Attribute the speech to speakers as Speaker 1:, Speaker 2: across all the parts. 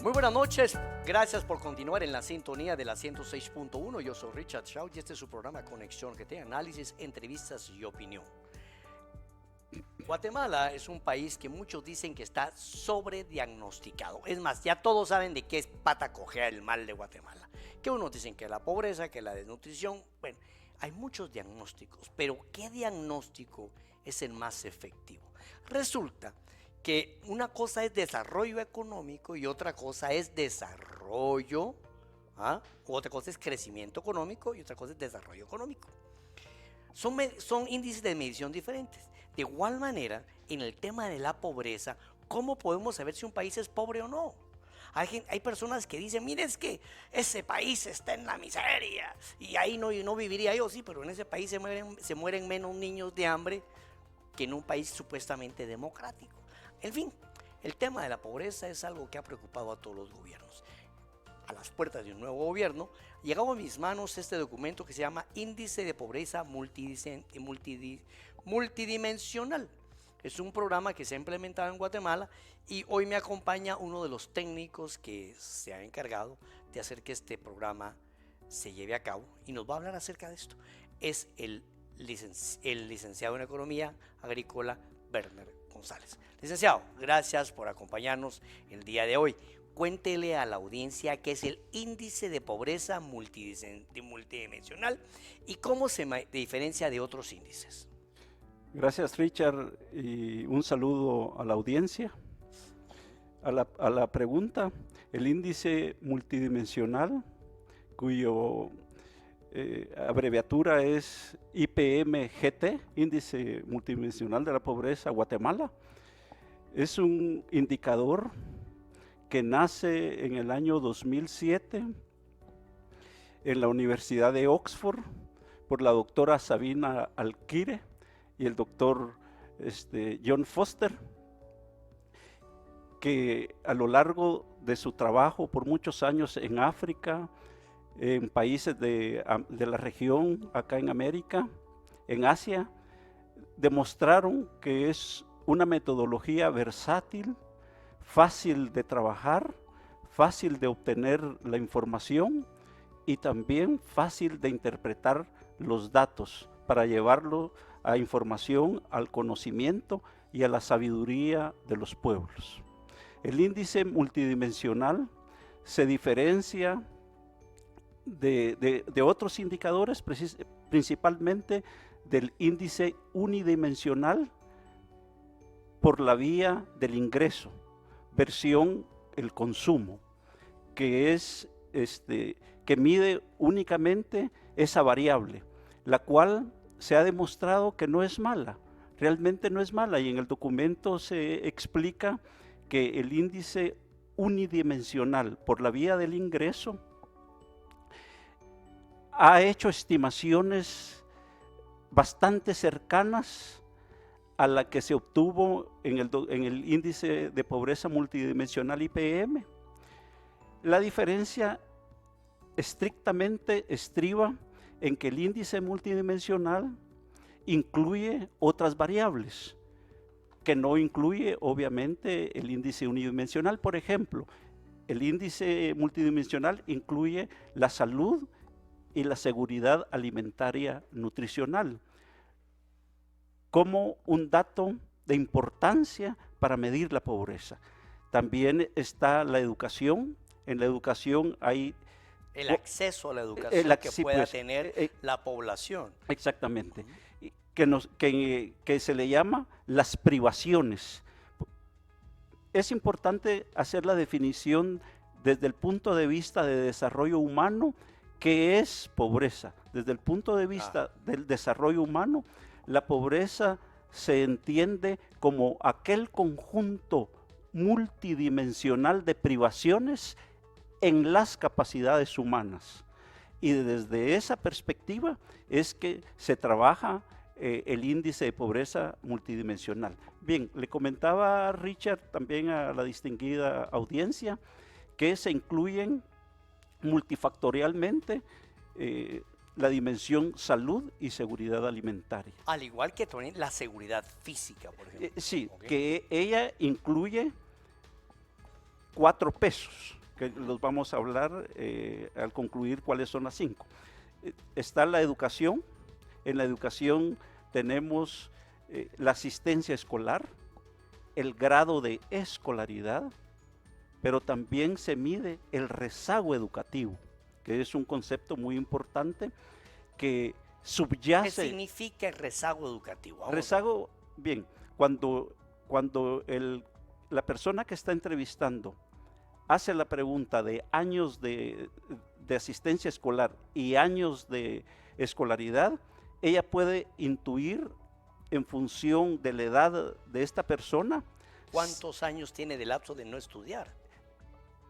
Speaker 1: Muy buenas noches, gracias por continuar en la sintonía de la 106.1. Yo soy Richard Shaw y este es su programa Conexión, que tiene análisis, entrevistas y opinión. Guatemala es un país que muchos dicen que está sobrediagnosticado. Es más, ya todos saben de qué es pata cojea el mal de Guatemala. Que unos dicen que la pobreza, que la desnutrición. Bueno, hay muchos diagnósticos, pero ¿qué diagnóstico es el más efectivo? Resulta que una cosa es desarrollo económico y otra cosa es desarrollo, otra cosa es crecimiento económico y otra cosa es desarrollo económico. Son índices de medición diferentes. De igual manera, en el tema de la pobreza, ¿cómo podemos saber si un país es pobre o no? Hay personas que dicen, mire, es que ese país está en la miseria y ahí no viviría yo. Sí, pero en ese país se mueren menos niños de hambre que en un país supuestamente democrático. En fin, el tema de la pobreza es algo que ha preocupado a todos los gobiernos. A las puertas de un nuevo gobierno, llegó a mis manos este documento que se llama Índice de Pobreza Multidimensional. Es un programa que se ha implementado en Guatemala y hoy me acompaña uno de los técnicos que se ha encargado de hacer que este programa se lleve a cabo y nos va a hablar acerca de esto. Es el licenciado en Economía Agrícola, Werner González. Licenciado, gracias por acompañarnos el día de hoy. Cuéntele a la audiencia qué es el índice de pobreza multidimensional y cómo se diferencia de otros índices.
Speaker 2: Gracias, Richard, y un saludo a la audiencia. A la pregunta, el índice multidimensional, cuyo abreviatura es IPM-GT, Índice Multidimensional de la Pobreza Guatemala, es un indicador que nace en el año 2007 en la Universidad de Oxford por la doctora Sabina Alquire y el doctor John Foster, que a lo largo de su trabajo por muchos años en África, en países de la región, acá en América, en Asia, demostraron que es una metodología versátil, fácil de trabajar, fácil de obtener la información y también fácil de interpretar los datos para llevarlo a información, al conocimiento y a la sabiduría de los pueblos. El índice multidimensional se diferencia de otros indicadores, principalmente del índice unidimensional por la vía del ingreso, versión el consumo, que es que mide únicamente esa variable, la cual se ha demostrado que no es mala, realmente no es mala, y en el documento se explica que el índice unidimensional por la vía del ingreso ha hecho estimaciones bastante cercanas a la que se obtuvo en el índice de pobreza multidimensional IPM. La diferencia estrictamente estriba en que el índice multidimensional incluye otras variables que no incluye obviamente el índice unidimensional. Por ejemplo, el índice multidimensional incluye la salud y la seguridad alimentaria nutricional como un dato de importancia para medir la pobreza. También está la educación. En la educación hay
Speaker 1: el acceso a la educación que pueda tener la población.
Speaker 2: Exactamente. Que se le llama las privaciones. Es importante hacer la definición desde el punto de vista de desarrollo humano. ¿Qué es pobreza? Desde el punto de vista del desarrollo humano, la pobreza se entiende como aquel conjunto multidimensional de privaciones en las capacidades humanas. Y desde esa perspectiva es que se trabaja el índice de pobreza multidimensional. Bien, le comentaba a Richard, también a la distinguida audiencia, que se incluyen multifactorialmente la dimensión salud y seguridad alimentaria.
Speaker 1: Al igual que también la seguridad física, por ejemplo.
Speaker 2: Sí, que ella incluye 4 pesos, que los vamos a hablar al concluir cuáles son las 5. Está la educación. En la educación tenemos la asistencia escolar, el grado de escolaridad, pero también se mide el rezago educativo, que es un concepto muy importante que subyace.
Speaker 1: ¿Qué significa el rezago educativo?
Speaker 2: Rezago, bien, cuando la persona que está entrevistando hace la pregunta de años de asistencia escolar y años de escolaridad, ella puede intuir en función de la edad de esta persona.
Speaker 1: ¿Cuántos años tiene de lapso de no estudiar?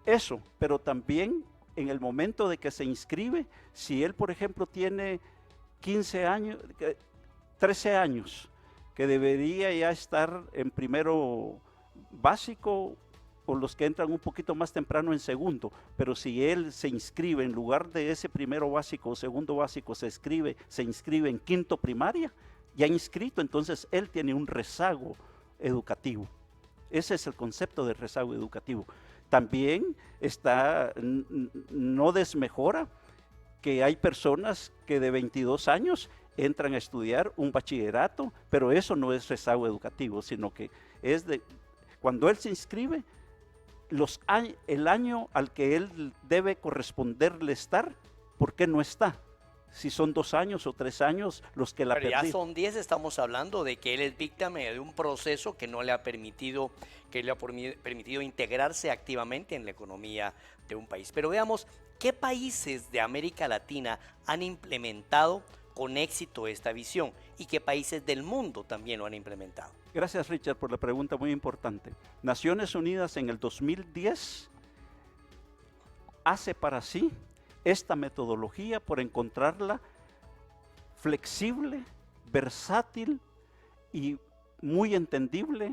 Speaker 2: Eso, pero también en el momento de que se inscribe, si él, por ejemplo, tiene 15 años, 13 años, que debería ya estar en primero básico, o los que entran un poquito más temprano en segundo, pero si él se inscribe en lugar de ese primero básico o segundo básico, se inscribe en quinto primaria, ya inscrito, entonces él tiene un rezago educativo. Ese es el concepto de rezago educativo. También está, no desmejora, que hay personas que de 22 años entran a estudiar un bachillerato, pero eso no es rezago educativo, sino que es de cuando él se inscribe, el año al que él debe corresponderle estar, ¿por qué no está? Si son 2 años o 3 años los que la
Speaker 1: Pero ya
Speaker 2: perdieron.
Speaker 1: son 10, estamos hablando de que él es víctima de un proceso que no le ha permitido, permitido integrarse activamente en la economía de un país. Pero veamos, ¿qué países de América Latina han implementado con éxito esta visión? ¿Y qué países del mundo también lo han implementado?
Speaker 2: Gracias, Richard, por la pregunta muy importante. Naciones Unidas en el 2010 hace para sí esta metodología por encontrarla flexible, versátil y muy entendible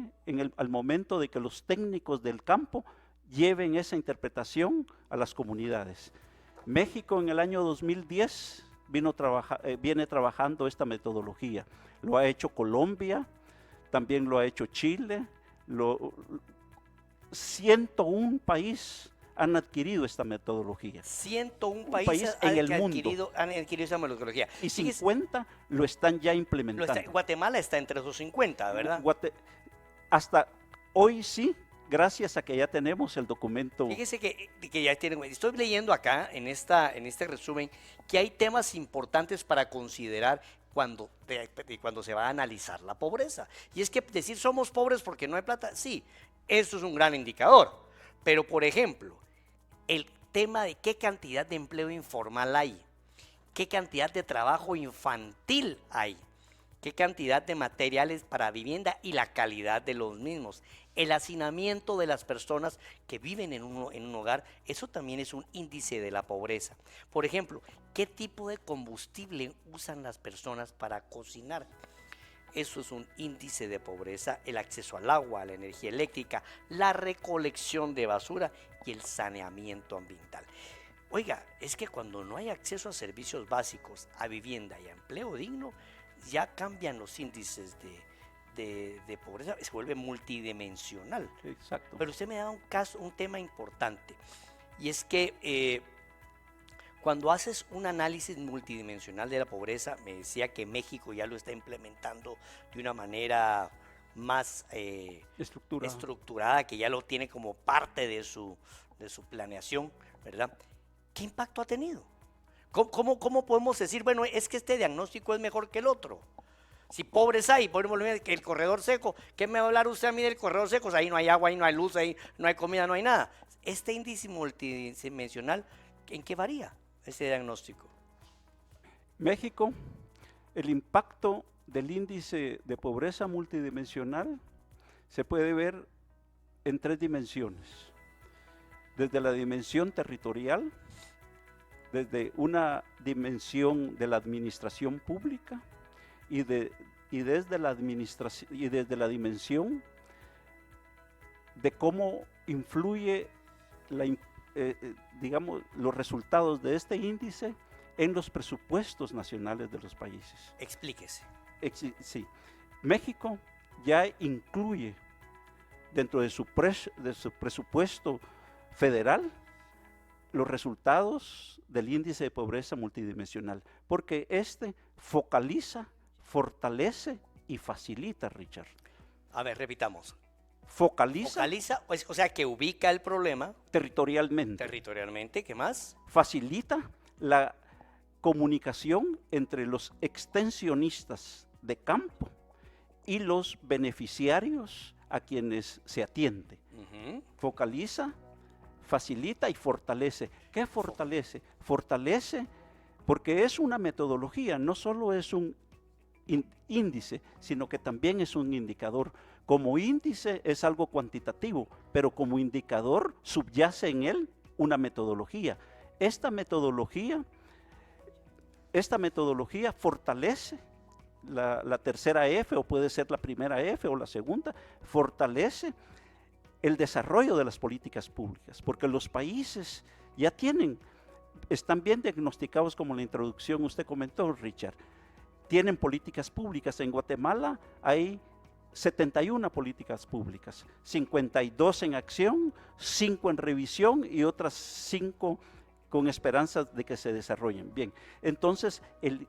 Speaker 2: al momento de que los técnicos del campo lleven esa interpretación a las comunidades. México en el año 2010 viene trabajando esta metodología. Lo ha hecho Colombia, también lo ha hecho Chile, 101 países han adquirido esta metodología.
Speaker 1: 101
Speaker 2: país
Speaker 1: países
Speaker 2: en el mundo
Speaker 1: han adquirido esa metodología.
Speaker 2: Y 50 lo están ya implementando.
Speaker 1: Guatemala está entre esos 50, ¿verdad?
Speaker 2: Hasta hoy sí, gracias a que ya tenemos el documento.
Speaker 1: Fíjese que ya tienen, estoy leyendo acá en este resumen que hay temas importantes para considerar cuando se va a analizar la pobreza. Y es que decir somos pobres porque no hay plata, sí, eso es un gran indicador. Pero, por ejemplo, el tema de qué cantidad de empleo informal hay, qué cantidad de trabajo infantil hay, qué cantidad de materiales para vivienda y la calidad de los mismos, el hacinamiento de las personas que viven en un hogar, eso también es un índice de la pobreza. Por ejemplo, ¿qué tipo de combustible usan las personas para cocinar? Eso es un índice de pobreza, el acceso al agua, a la energía eléctrica, la recolección de basura y el saneamiento ambiental. Oiga, es que cuando no hay acceso a servicios básicos, a vivienda y a empleo digno, ya cambian los índices de pobreza, se vuelve multidimensional.
Speaker 2: Exacto.
Speaker 1: Pero usted me da un tema importante, y es que cuando haces un análisis multidimensional de la pobreza, me decía que México ya lo está implementando de una manera más estructurada, que ya lo tiene como parte de su planeación, ¿verdad? ¿Qué impacto ha tenido? ¿Cómo podemos decir, bueno, es que este diagnóstico es mejor que el otro? Si pobres hay, podemos ver que el corredor seco, ¿qué me va a hablar usted a mí del corredor seco? O sea, ahí no hay agua, ahí no hay luz, ahí no hay comida, no hay nada. Este índice multidimensional, ¿en qué varía ese diagnóstico?
Speaker 2: México, el impacto del índice de pobreza multidimensional se puede ver en 3 dimensiones. Desde la dimensión territorial, desde una dimensión de la administración pública y desde la dimensión de cómo influye digamos, los resultados de este índice en los presupuestos nacionales de los países.
Speaker 1: Explíquese.
Speaker 2: Sí. México ya incluye dentro de su presupuesto federal los resultados del índice de pobreza multidimensional, porque este focaliza, fortalece y facilita, Richard.
Speaker 1: A ver, repitamos.
Speaker 2: Focaliza,
Speaker 1: Pues, o sea, que ubica el problema
Speaker 2: territorialmente,
Speaker 1: ¿qué más?
Speaker 2: facilita la comunicación entre los extensionistas de campo y los beneficiarios a quienes se atiende. Focaliza, facilita y fortalece. ¿Qué fortalece? Fortalece porque es una metodología, no solo es un índice, sino que también es un indicador. Como índice es algo cuantitativo, pero como indicador subyace en él una metodología. Esta metodología fortalece la tercera F, o puede ser la primera F o la segunda, fortalece el desarrollo de las políticas públicas, porque los países ya están bien diagnosticados, como la introducción usted comentó, Richard, tienen políticas públicas. En Guatemala hay 71 políticas públicas, 52 en acción, 5 en revisión y otras 5 con esperanzas de que se desarrollen. Bien, entonces el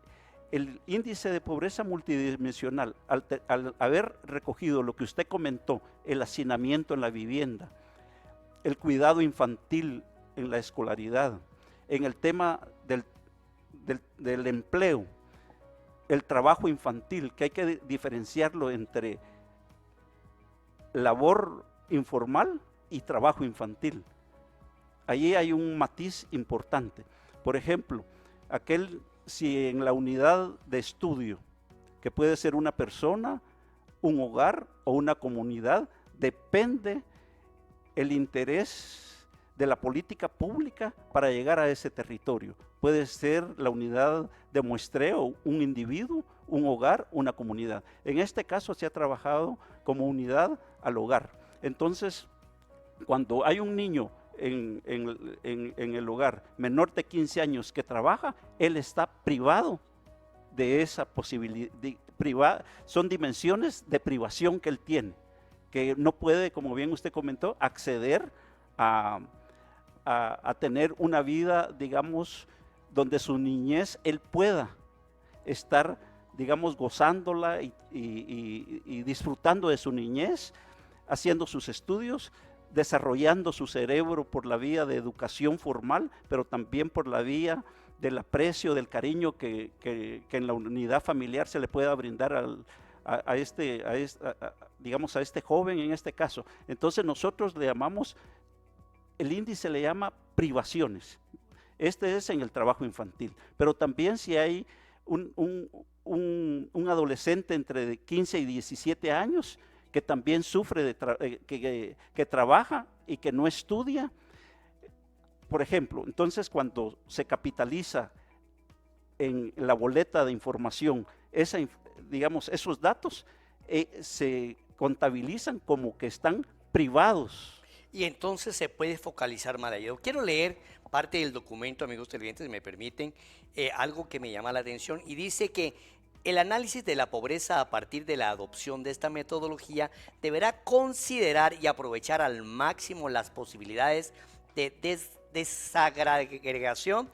Speaker 2: índice de pobreza multidimensional, al haber recogido lo que usted comentó, el hacinamiento en la vivienda, el cuidado infantil en la escolaridad, en el tema del empleo, el trabajo infantil, que hay que diferenciarlo entre labor informal y trabajo infantil. Allí hay un matiz importante. Por ejemplo, si en la unidad de estudio, que puede ser una persona, un hogar o una comunidad, depende el interés de la política pública para llegar a ese territorio. Puede ser la unidad de muestreo, un individuo, un hogar, una comunidad. En este caso se ha trabajado como unidad al hogar. Entonces, cuando hay un niño en el hogar menor de 15 años que trabaja, él está privado de esa posibilidad. Son dimensiones de privación que él tiene, que no puede, como bien usted comentó, acceder a tener una vida, digamos, donde su niñez él pueda estar, digamos, gozándola y disfrutando de su niñez, haciendo sus estudios, desarrollando su cerebro por la vía de educación formal, pero también por la vía del aprecio, del cariño que en la unidad familiar se le pueda brindar a este joven en este caso. Entonces nosotros le llamamos, el índice le llama privaciones. Este es en el trabajo infantil, pero también si hay un adolescente entre 15 y 17 años que también sufre, que trabaja y que no estudia, por ejemplo, entonces cuando se capitaliza en la boleta de información, esos datos se contabilizan como que están privados.
Speaker 1: Y entonces se puede focalizar más allá. Yo quiero leer parte del documento, amigos televidentes, si me permiten, algo que me llama la atención, y dice que el análisis de la pobreza a partir de la adopción de esta metodología deberá considerar y aprovechar al máximo las posibilidades de desagregación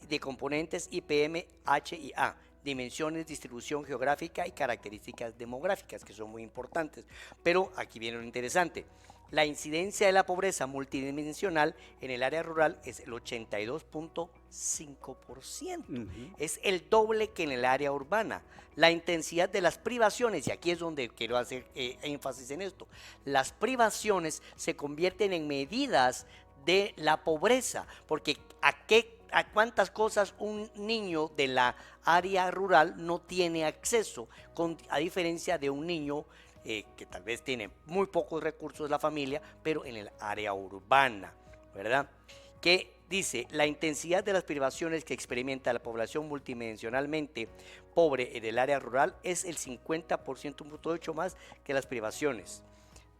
Speaker 1: de componentes IPM, H y A, dimensiones, distribución geográfica y características demográficas, que son muy importantes. Pero aquí viene lo interesante. La incidencia de la pobreza multidimensional en el área rural es el 82.5%. Es el doble que en el área urbana. La intensidad de las privaciones, y aquí es donde quiero hacer énfasis en esto, las privaciones se convierten en medidas de la pobreza, porque a cuántas cosas un niño de la área rural no tiene acceso, a diferencia de un niño que tal vez tiene muy pocos recursos la familia, pero en el área urbana, ¿verdad? Que dice, la intensidad de las privaciones que experimenta la población multidimensionalmente pobre en el área rural es el 50.8 más que las privaciones,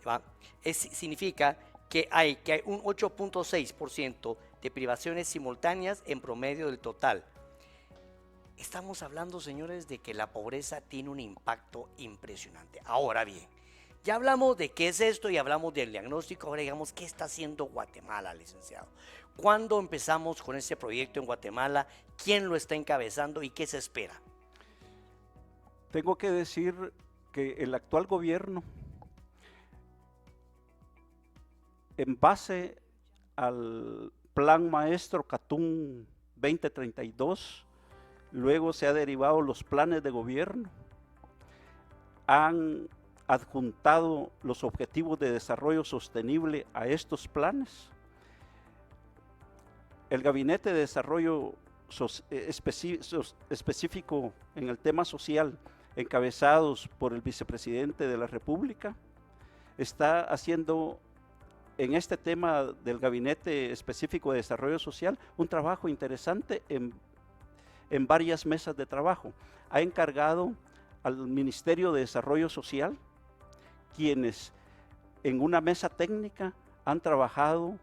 Speaker 1: ¿va? Significa que hay un 8.6% de privaciones simultáneas en promedio del total. Estamos hablando, señores, de que la pobreza tiene un impacto impresionante. Ahora bien, Ya hablamos de qué es esto y hablamos del diagnóstico, ahora digamos, ¿qué está haciendo Guatemala, licenciado? ¿Cuándo empezamos con este proyecto en Guatemala? ¿Quién lo está encabezando y qué se espera?
Speaker 2: Tengo que decir que el actual gobierno, en base al Plan Maestro Catún 2032, luego se ha derivado los planes de gobierno, han adjuntado los objetivos de desarrollo sostenible a estos planes. El Gabinete de Desarrollo específico en el tema social, encabezados por el Vicepresidente de la República, está haciendo en este tema del Gabinete Específico de Desarrollo Social un trabajo interesante en varias mesas de trabajo. Ha encargado al Ministerio de Desarrollo Social, quienes en una mesa técnica han trabajado,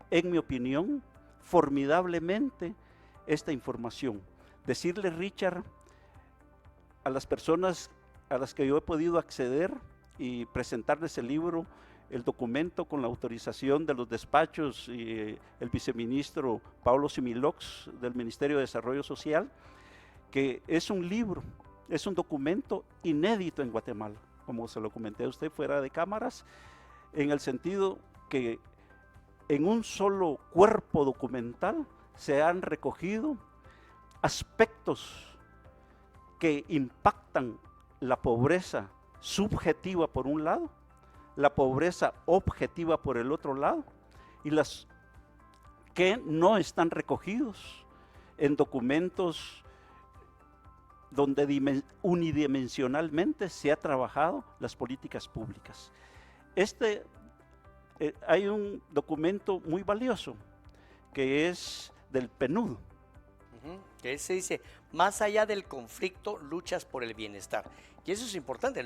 Speaker 2: en mi opinión, formidablemente esta información. Decirle, Richard, a las personas a las que yo he podido acceder y presentarles el libro, el documento con la autorización de los despachos y el viceministro Pablo Similox del Ministerio de Desarrollo Social, que es un libro, es un documento inédito en Guatemala, como se lo comenté a usted fuera de cámaras, en el sentido que en un solo cuerpo documental se han recogido aspectos que impactan la pobreza subjetiva por un lado, la pobreza objetiva por el otro lado, y las que no están recogidos en documentos donde unidimensionalmente se ha trabajado las políticas públicas. Hay un documento muy valioso que es del PNUD.
Speaker 1: Que se dice, más allá del conflicto, luchas por el bienestar. Y eso es importante,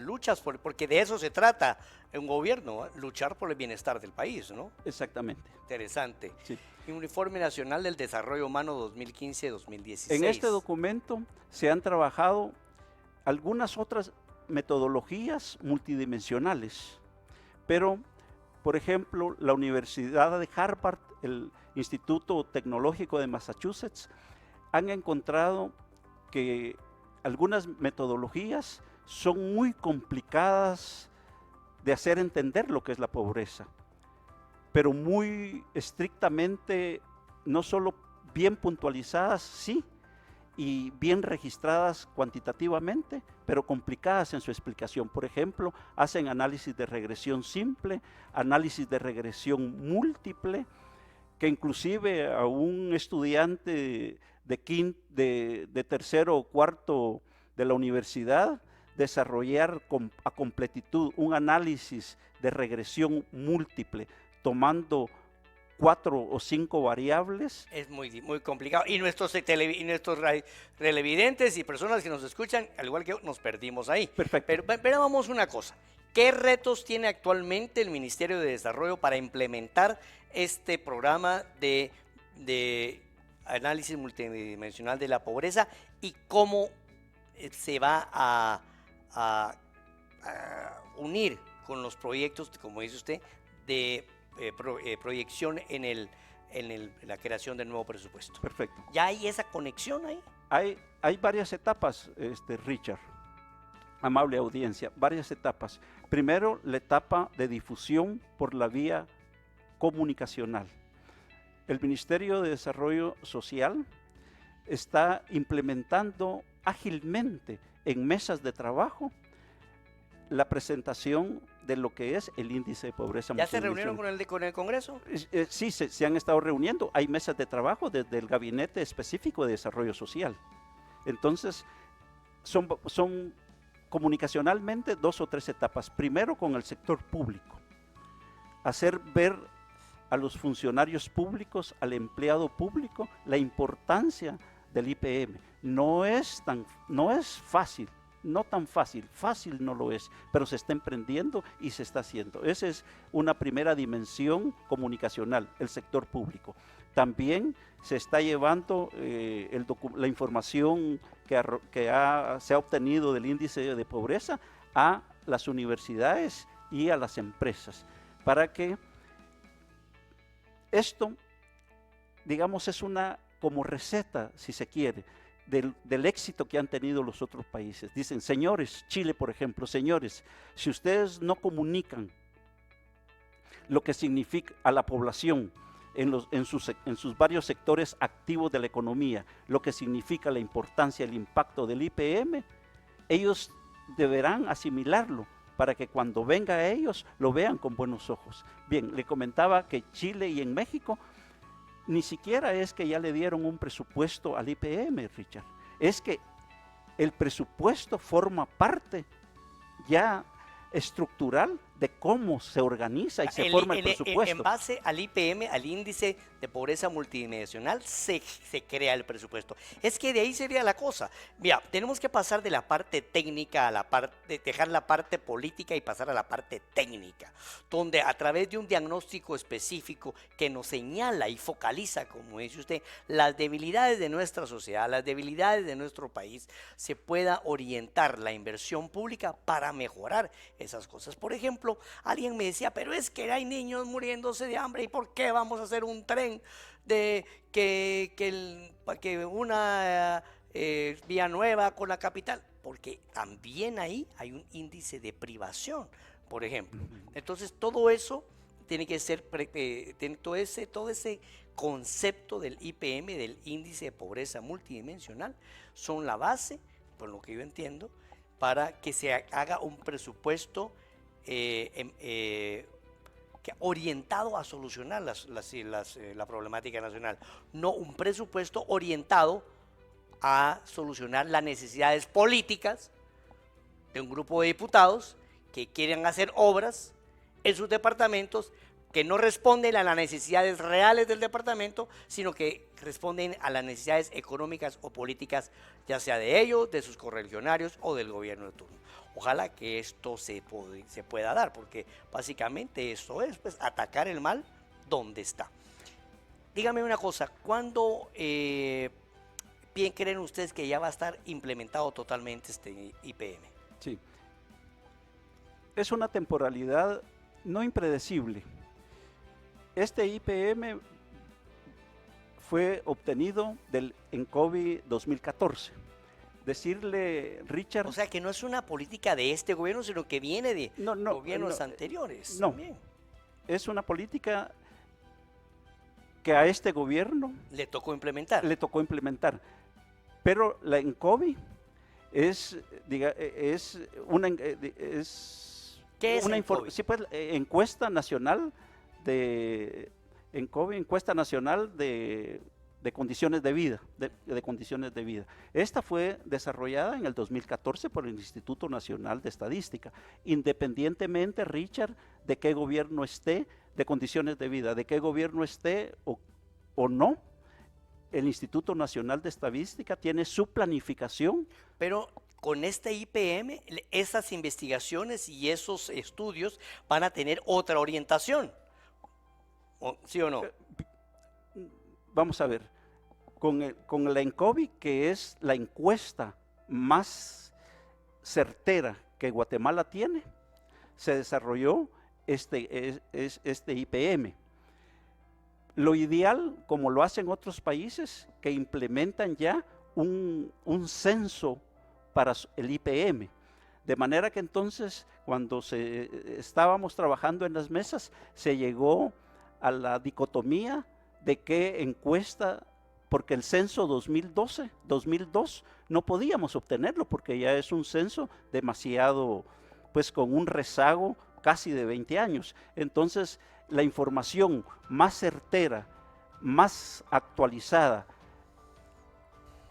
Speaker 1: porque de eso se trata un gobierno, luchar por el bienestar del país, ¿no?
Speaker 2: Exactamente.
Speaker 1: Interesante.
Speaker 2: Sí.
Speaker 1: Informe Nacional del Desarrollo Humano 2015-2016.
Speaker 2: En este documento se han trabajado algunas otras metodologías multidimensionales, pero, por ejemplo, la Universidad de Harvard, el Instituto Tecnológico de Massachusetts, han encontrado que algunas metodologías son muy complicadas de hacer entender lo que es la pobreza, pero muy estrictamente, no solo bien puntualizadas, sí, y bien registradas cuantitativamente, pero complicadas en su explicación. Por ejemplo, hacen análisis de regresión simple, análisis de regresión múltiple, que inclusive a un estudiante de tercero o cuarto de la universidad, desarrollar a completitud un análisis de regresión múltiple, tomando 4 o 5 variables.
Speaker 1: Es muy, muy complicado. Y nuestros televidentes y personas que nos escuchan, al igual que yo, nos perdimos ahí.
Speaker 2: Perfecto.
Speaker 1: Pero vamos una cosa. ¿Qué retos tiene actualmente el Ministerio de Desarrollo para implementar este programa de análisis multidimensional de la pobreza y cómo se va a unir con los proyectos, como dice usted, de proyección en la creación del nuevo presupuesto?
Speaker 2: Perfecto.
Speaker 1: ¿Ya hay esa conexión ahí?
Speaker 2: Hay varias etapas, Richard, amable audiencia, varias etapas. Primero, la etapa de difusión por la vía comunicacional. El Ministerio de Desarrollo Social está implementando ágilmente en mesas de trabajo la presentación de lo que es el índice de pobreza.
Speaker 1: ¿Ya se reunieron con el Congreso?
Speaker 2: Sí, se han estado reuniendo. Hay mesas de trabajo desde el Gabinete Específico de Desarrollo Social. Entonces, son comunicacionalmente 2 o 3 etapas. Primero, con el sector público. Hacer ver a los funcionarios públicos, al empleado público, la importancia del IPM. No es fácil, no tan fácil no lo es, pero se está emprendiendo y se está haciendo. Esa es una primera dimensión comunicacional, el sector público. También se está llevando la información que se ha obtenido del índice de pobreza a las universidades y a las empresas, para que esto, digamos, es una como receta, si se quiere, del éxito que han tenido los otros países. Dicen, señores, Chile por ejemplo, señores, si ustedes no comunican lo que significa a la población en sus varios sectores activos de la economía, lo que significa la importancia, el impacto del IPM, ellos deberán asimilarlo para que cuando venga a ellos lo vean con buenos ojos. Bien, le comentaba que Chile y en México ni siquiera es que ya le dieron un presupuesto al IPM, Richard, es que el presupuesto forma parte ya estructural de cómo se organiza y se forma el presupuesto.
Speaker 1: En base al IPM, al índice de pobreza multidimensional, se crea el presupuesto. Es que de ahí sería la cosa. Mira, tenemos que pasar de la parte técnica a la parte, dejar la parte política y pasar a la parte técnica, donde a través de un diagnóstico específico que nos señala y focaliza, como dice usted, las debilidades de nuestra sociedad, las debilidades de nuestro país, se pueda orientar la inversión pública para mejorar esas cosas. Por ejemplo, alguien me decía, pero es que hay niños muriéndose de hambre, ¿y por qué vamos a hacer un tren de que una vía nueva con la capital? Porque también ahí hay un índice de privación, por ejemplo. Entonces todo eso tiene que ser, todo ese concepto del IPM, del índice de pobreza multidimensional, son la base, por lo que yo entiendo, para que se haga un presupuesto orientado a solucionar la problemática nacional, no un presupuesto orientado a solucionar las necesidades políticas de un grupo de diputados que quieren hacer obras en sus departamentos que no responden a las necesidades reales del departamento, sino que responden a las necesidades económicas o políticas, ya sea de ellos, de sus correligionarios o del gobierno de turno. Ojalá que esto se pueda dar, porque básicamente esto es pues, atacar el mal donde está. Dígame una cosa, ¿cuándo bien creen ustedes que ya va a estar implementado totalmente este IPM?
Speaker 2: Sí, es una temporalidad no impredecible. Este IPM fue obtenido en COVID 2014. Decirle, Richard...
Speaker 1: O sea, que no es una política de este gobierno, sino que viene de gobiernos anteriores.
Speaker 2: No,
Speaker 1: también.
Speaker 2: Es una política que a este gobierno...
Speaker 1: Le tocó implementar.
Speaker 2: Pero la ENCOVI es una...
Speaker 1: ¿Qué es ENCOVI?
Speaker 2: Sí, pues, encuesta nacional encuesta nacional de condiciones de vida, de condiciones de vida. Esta fue desarrollada en el 2014 por el Instituto Nacional de Estadística, independientemente, Richard, de qué gobierno esté, de condiciones de vida, de qué gobierno esté o no, el Instituto Nacional de Estadística tiene su planificación.
Speaker 1: Pero con este IPM, esas investigaciones y esos estudios van a tener otra orientación. ¿Sí o no?
Speaker 2: Vamos a ver, con la ENCOVI, que es la encuesta más certera que Guatemala tiene, se desarrolló este IPM. Lo ideal, como lo hacen otros países, que implementan ya un censo para el IPM. De manera que entonces, cuando estábamos trabajando en las mesas, se llegó a la dicotomía de qué encuesta, porque el censo 2002 no podíamos obtenerlo porque ya es un censo demasiado, pues con un rezago casi de 20 años. Entonces, la información más certera, más actualizada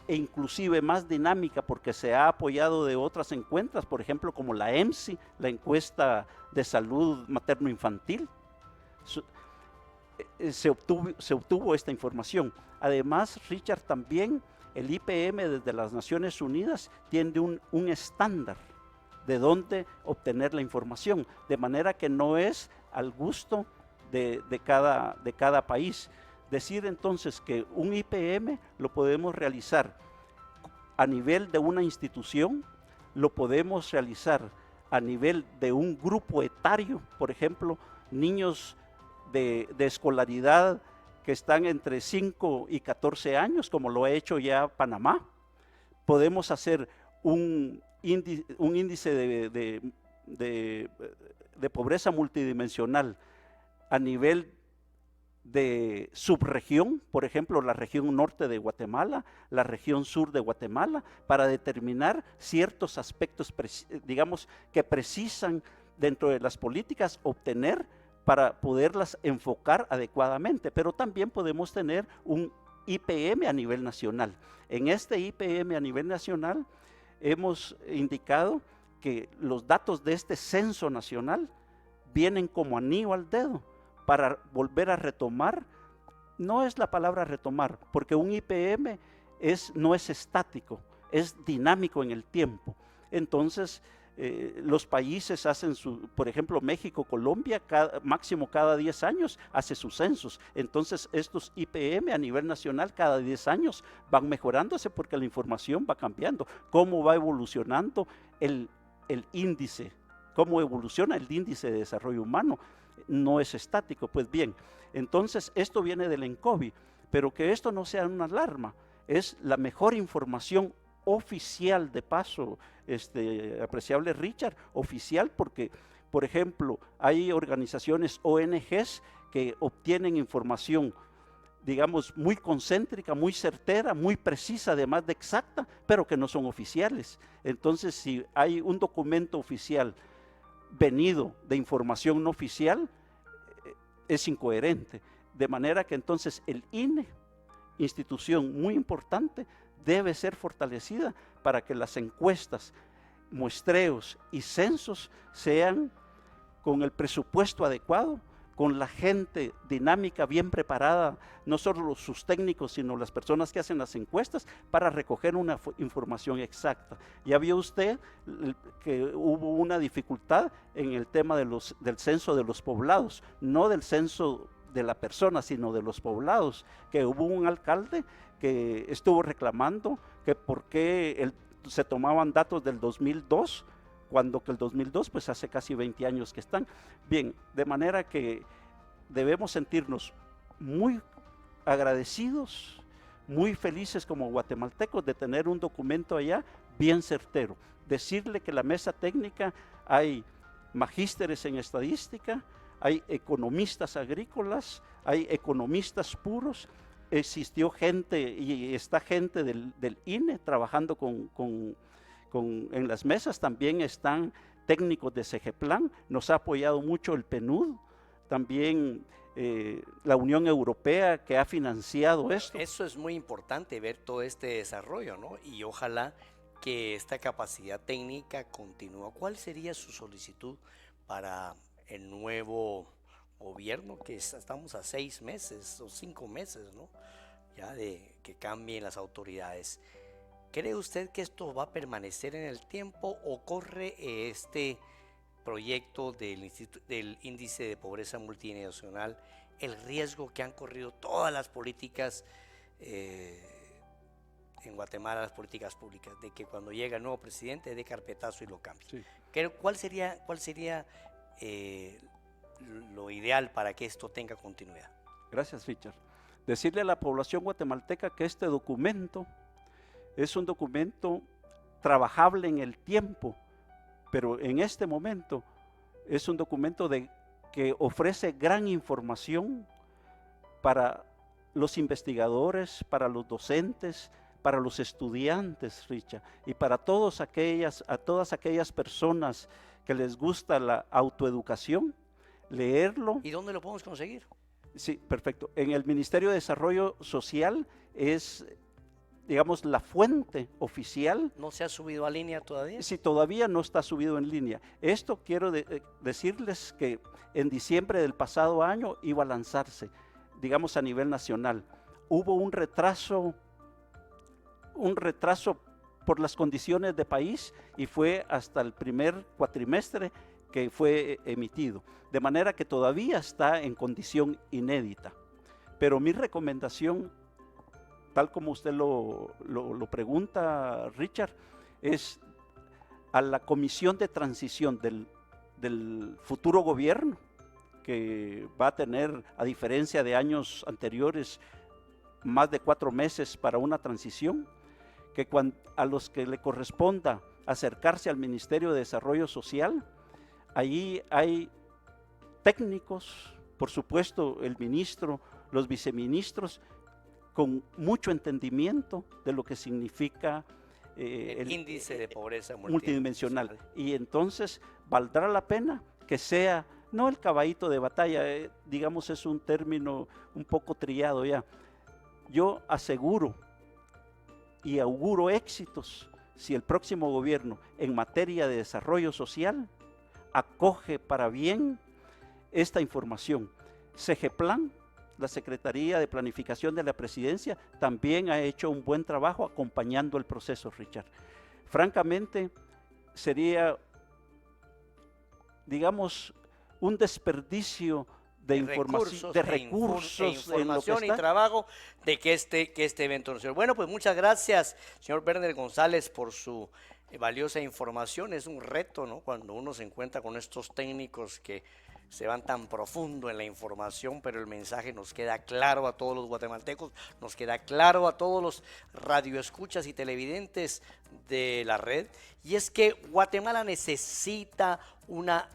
Speaker 2: e inclusive más dinámica, porque se ha apoyado de otras encuestas, por ejemplo, como la EMSI, la encuesta de salud materno-infantil, se obtuvo esta información. Además, Richard, también el IPM desde las Naciones Unidas tiene un estándar de dónde obtener la información, de manera que no es al gusto de cada país. Decir entonces que un IPM lo podemos realizar a nivel de una institución, lo podemos realizar a nivel de un grupo etario, por ejemplo, niños de escolaridad que están entre 5 y 14 años, como lo ha hecho ya Panamá. Podemos hacer un índice de pobreza multidimensional a nivel de subregión, por ejemplo, la región norte de Guatemala, la región sur de Guatemala, para determinar ciertos aspectos, digamos, que precisan dentro de las políticas obtener para poderlas enfocar adecuadamente, pero también podemos tener un IPM a nivel nacional. En este IPM a nivel nacional hemos indicado que los datos de este censo nacional vienen como anillo al dedo para volver a retomar. No es la palabra retomar, porque un IPM no es estático, es dinámico en el tiempo. Entonces, los países hacen por ejemplo, México, Colombia, máximo cada 10 años hace sus censos. Entonces, estos IPM a nivel nacional cada 10 años van mejorándose porque la información va cambiando. ¿Cómo va evolucionando el índice? ¿Cómo evoluciona el índice de desarrollo humano? No es estático. Pues bien, entonces esto viene del ENCOBI, pero que esto no sea una alarma, es la mejor información oficial, de paso, apreciable Richard, oficial, porque, por ejemplo, hay organizaciones ONGs que obtienen información, digamos, muy concéntrica, muy certera, muy precisa, además de exacta, pero que no son oficiales. Entonces, si hay un documento oficial venido de información no oficial, es incoherente. De manera que entonces el INE, institución muy importante, debe ser fortalecida para que las encuestas, muestreos y censos sean con el presupuesto adecuado, con la gente dinámica, bien preparada, no solo sus técnicos, sino las personas que hacen las encuestas, para recoger una información exacta. Ya vio usted que hubo una dificultad en el tema del censo de los poblados, no del censo de la persona, sino de los poblados, que hubo un alcalde que estuvo reclamando que por qué se tomaban datos del 2002, cuando que el 2002 pues hace casi 20 años que están. Bien, de manera que debemos sentirnos muy agradecidos, muy felices como guatemaltecos de tener un documento allá bien certero. Decirle que la mesa técnica hay magísteres en estadística, hay economistas agrícolas, hay economistas puros, existió gente y está gente del INE trabajando en las mesas, también están técnicos de CEGEPLAN, nos ha apoyado mucho el PNUD, también la Unión Europea que ha financiado esto.
Speaker 1: Eso es muy importante, ver todo este desarrollo, ¿no? Y ojalá que esta capacidad técnica continúe. ¿Cuál sería su solicitud para el nuevo gobierno, que estamos a 6 meses o 5 meses, ¿no? Ya de que cambien las autoridades? ¿Cree usted que esto va a permanecer en el tiempo o corre este proyecto del índice de pobreza multinacional el riesgo que han corrido todas las políticas en Guatemala, las políticas públicas, de que cuando llega el nuevo presidente dé carpetazo y lo cambie? Sí. ¿Cuál sería lo ideal para que esto tenga continuidad?
Speaker 2: Gracias, Richard. Decirle a la población guatemalteca que este documento es un documento trabajable en el tiempo, pero en este momento es un documento que ofrece gran información para los investigadores, para los docentes, para los estudiantes, Richard, y para todas aquellas personas que les gusta la autoeducación, leerlo.
Speaker 1: ¿Y dónde lo podemos conseguir?
Speaker 2: Sí, perfecto. En el Ministerio de Desarrollo Social es, digamos, la fuente oficial.
Speaker 1: ¿No se ha subido a línea todavía?
Speaker 2: Sí, todavía no está subido en línea. Esto quiero decirles que en diciembre del pasado año iba a lanzarse, digamos, a nivel nacional. Hubo un retraso por las condiciones de país y fue hasta el primer cuatrimestre que fue emitido, de manera que todavía está en condición inédita. Pero mi recomendación, tal como usted lo pregunta, Richard, es a la comisión de transición del futuro gobierno, que va a tener, a diferencia de años anteriores, más de 4 meses para una transición, que a los que le corresponda acercarse al Ministerio de Desarrollo Social, allí hay técnicos, por supuesto el ministro, los viceministros, con mucho entendimiento de lo que significa
Speaker 1: el índice de pobreza
Speaker 2: multidimensional. Y entonces valdrá la pena que sea, no el caballito de batalla, digamos es un término un poco trillado ya. Yo aseguro y auguro éxitos si el próximo gobierno en materia de desarrollo social acoge para bien esta información. CEGEPLAN, la Secretaría de Planificación de la Presidencia, también ha hecho un buen trabajo acompañando el proceso, Richard. Francamente, sería, digamos, un desperdicio de información, de recursos,
Speaker 1: información y trabajo de que este evento no se... Bueno, pues muchas gracias, señor Werner González, por su valiosa información. Es un reto, ¿no?, cuando uno se encuentra con estos técnicos que se van tan profundo en la información, pero el mensaje nos queda claro a todos los guatemaltecos, nos queda claro a todos los radioescuchas y televidentes de la red, y es que Guatemala necesita una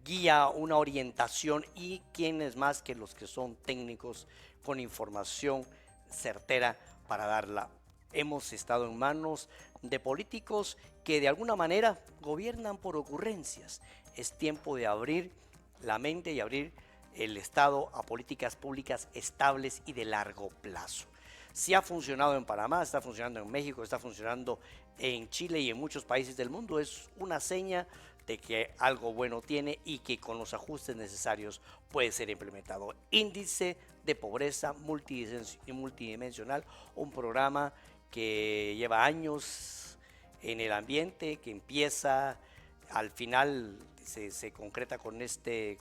Speaker 1: guía, una orientación, y quiénes más que los que son técnicos con información certera para darla. Hemos estado en manos de políticos que de alguna manera gobiernan por ocurrencias. Es tiempo de abrir la mente y abrir el Estado a políticas públicas estables y de largo plazo. Si ha funcionado en Panamá, está funcionando en México, está funcionando en Chile y en muchos países del mundo. Es una seña de que algo bueno tiene y que con los ajustes necesarios puede ser implementado. Índice de pobreza multidimensional, un programa que lleva años en el ambiente, que empieza, al final se concreta con este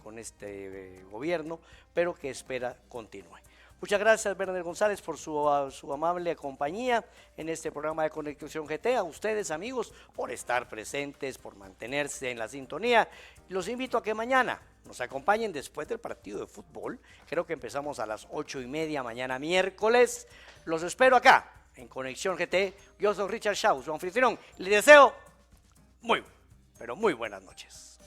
Speaker 1: gobierno, pero que espera continúe. Muchas gracias, Werner González, por su amable compañía en este programa de Conexión GT. A ustedes, amigos, por estar presentes, por mantenerse en la sintonía. Los invito a que mañana nos acompañen después del partido de fútbol. Creo que empezamos a las 8:30 mañana miércoles. Los espero acá en Conexión GT. Yo soy Richard Shaw, su anfitrión. Les deseo muy, pero muy buenas noches.